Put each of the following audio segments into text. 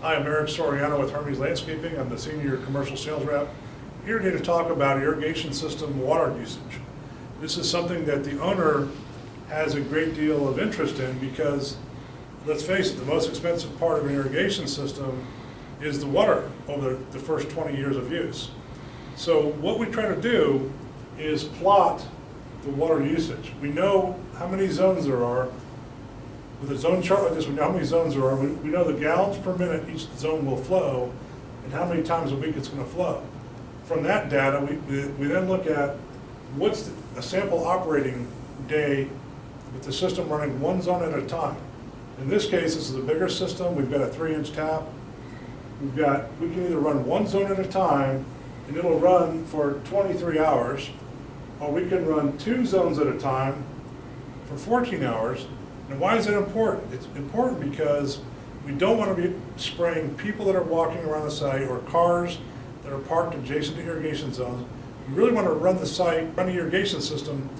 Hi, I'm Esoriano with Hermes Landscaping. I'm the Senior Commercial Sales Rep. Here today to talk about irrigation system water usage. This is something that the owner has a great deal of interest in because, let's face it, the most expensive part of an irrigation system is the water over the first 20 years of use. So what we try to do is plot the water usage. We know how many zones there are. With a zone chart like this, we know how many zones there are. We know the gallons per minute each zone will flow and how many times a week it's going to flow. From that data, we then look at what's a sample operating day with the system running one zone at a time. In this case, this is a bigger system. We've got a 3-inch tap. We can either run one zone at a time and it'll run for 23 hours, or we can run 2 zones at a time for 14 hours. And why is it important? It's important because we don't want to be spraying people that are walking around the site or cars that are parked adjacent to irrigation zones. We really want to run the irrigation system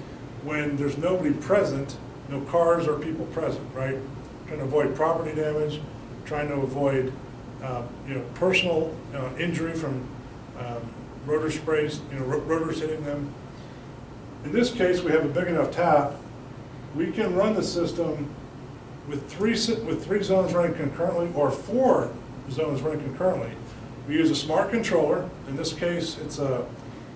when there's nobody present, no cars or people present, right? Trying to avoid property damage, trying to avoid personal injury from rotor sprays, rotors hitting them. In this case, we have a big enough tap. We can run the system with three zones running concurrently or 4 zones running concurrently. We use a smart controller. In this case, it's a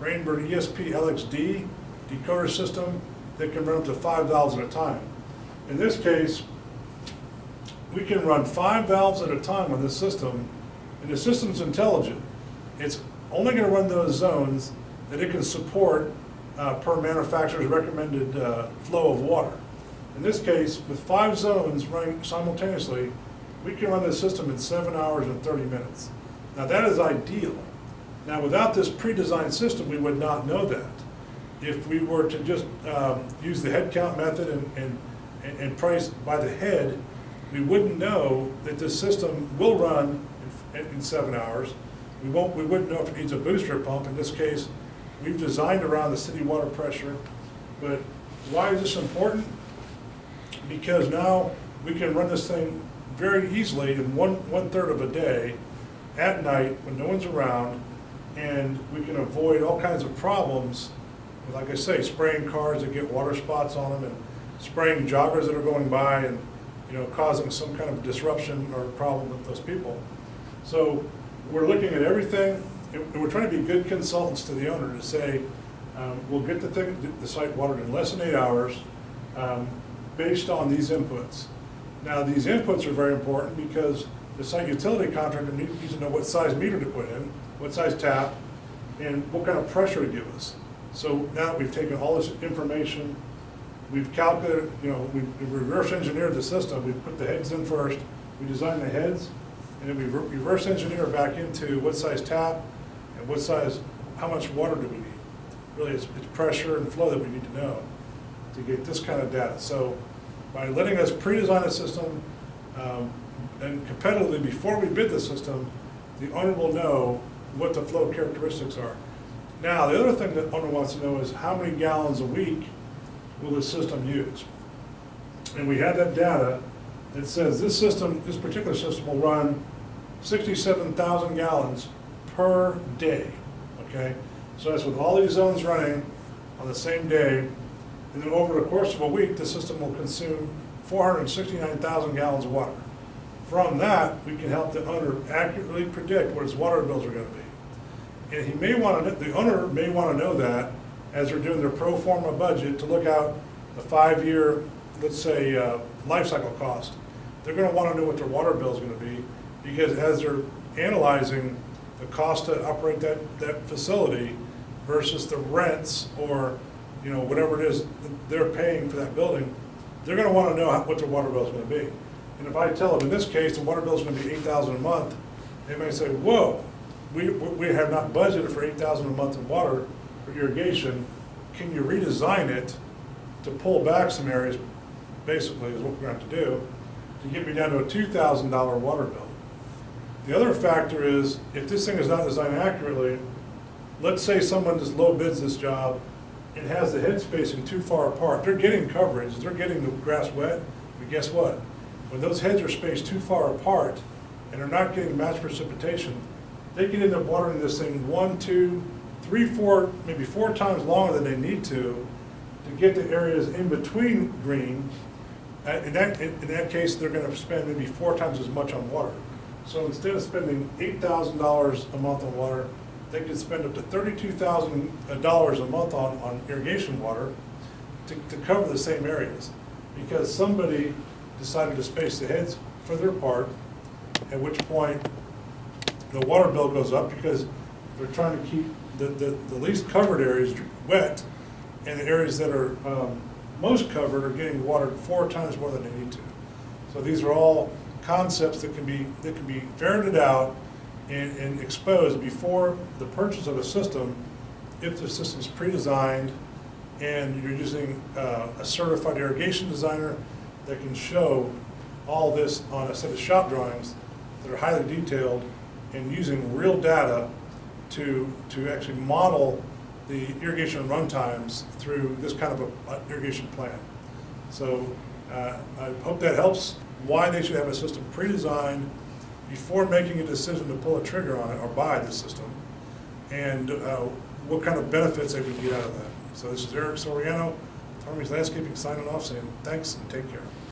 Rainbird ESP LXD decoder system that can run up to 5 valves at a time. In this case, we can run 5 valves at a time on this system, and the system's intelligent. It's only going to run those zones that it can support per manufacturer's recommended flow of water. In this case, with 5 zones running simultaneously, we can run this system in 7 hours and 30 minutes. Now that is ideal. Now without this pre-designed system, we would not know that. If we were to just use the head count method and price by the head, we wouldn't know that this system will run in 7 hours. We wouldn't know if it needs a booster pump. In this case, we've designed around the city water pressure. But why is this important? Because now we can run this thing very easily in one-third of a day at night when no one's around, and we can avoid all kinds of problems with, like I say, spraying cars that get water spots on them and spraying joggers that are going by and causing some kind of disruption or problem with those people. So we're looking at everything, and we're trying to be good consultants to the owner to say, we'll get the site watered in less than 8 hours based on these inputs. Now these inputs are very important because the site utility contractor needs to know what size meter to put in, what size tap, and what kind of pressure to give us. So now that we've taken all this information, we've calculated, we've reverse engineered the system. We've put the heads in first, we designed the heads, and then we reverse engineer back into what size tap and how much water do we need. Really, it's pressure and flow that we need to know to get this kind of data. So by letting us pre-design a system and competitively before we bid the system, the owner will know what the flow characteristics are. Now, the other thing that the owner wants to know is how many gallons a week will the system use? And we have that data that says this particular system will run 67,000 gallons per day, okay? So that's with all these zones running on the same day, and then over the course of a week, the system will consume 469,000 gallons of water. From that, we can help the owner accurately predict what his water bills are going to be. And the owner may want to know that as they're doing their pro forma budget to look out the 5-year, let's say, life cycle cost. They're going to want to know what their water bill is going to be, because as they're analyzing the cost to operate that facility versus the rents or whatever it is that they're paying for that building, they're going to want to know what their water bill is going to be. And if I tell them in this case the water bill is going to be $8,000 a month, they may say, "Whoa, we have not budgeted for $8,000 a month in water for irrigation. Can you redesign it to pull back some areas?" Basically, is what we're going to have to do to get me down to a $2,000 water bill. The other factor is if this thing is not designed accurately. Let's say someone just low bids this job and has the head spacing too far apart. They're getting coverage, they're getting the grass wet, but guess what? When those heads are spaced too far apart, and they're not getting match precipitation, they can end up watering this thing 1, 2, 3, 4, maybe 4 times longer than they need to get the areas in between green. In that case, they're going to spend maybe 4 times as much on water. So instead of spending $8,000 a month on water, they could spend up to $32,000 a month on irrigation water to cover the same areas, because somebody decided to space the heads further apart, at which point the water bill goes up because they're trying to keep the least covered areas wet, and the areas that are most covered are getting watered 4 times more than they need to. So these are all concepts that can be ferreted out and exposed before the purchase of a system, if the system's pre-designed and you're using a certified irrigation designer that can show all this on a set of shop drawings that are highly detailed and using real data to actually model the irrigation run times through this kind of a irrigation plan. So I hope that helps why they should have a system pre-designed before making a decision to pull a trigger on it or buy the system, and what kind of benefits they would get out of that. So this is Eric Soriano, Hermes Landscaping, signing off saying thanks and take care.